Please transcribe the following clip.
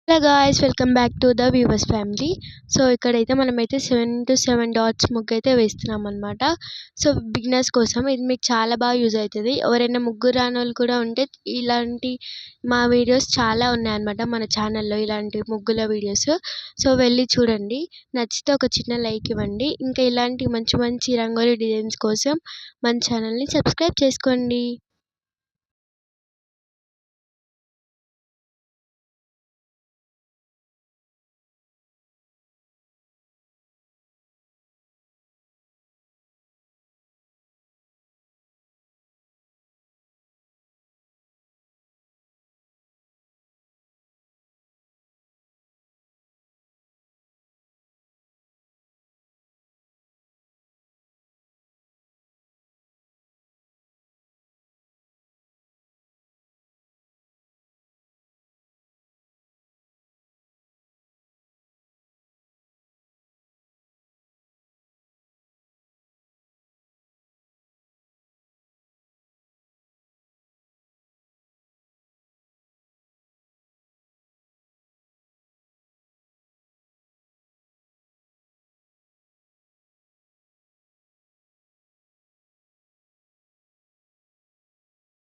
Hello guys, welcome back to the viewers family. So ఇక్కడైతే మనమైతే 7 dots ముగ్గైతే వేస్తున్నాం అనమాట. సో బిగినర్స్ కోసం ఇది మీకు చాలా బాగా యూజ్ అవుతుంది. ఎవరైనా ముగ్గు రానోళ్ళు కూడా ఉంటే ఇలాంటి మా వీడియోస్ చాలా ఉన్నాయన్నమాట మన ఛానల్లో, ఇలాంటి ముగ్గుల వీడియోస్. సో వెళ్ళి చూడండి, నచ్చితే ఒక చిన్న లైక్ ఇవ్వండి. ఇంకా ఇలాంటి మంచి మంచి రంగోలీ డిజైన్స్ కోసం మన ఛానల్ని సబ్స్క్రైబ్ చేసుకోండి.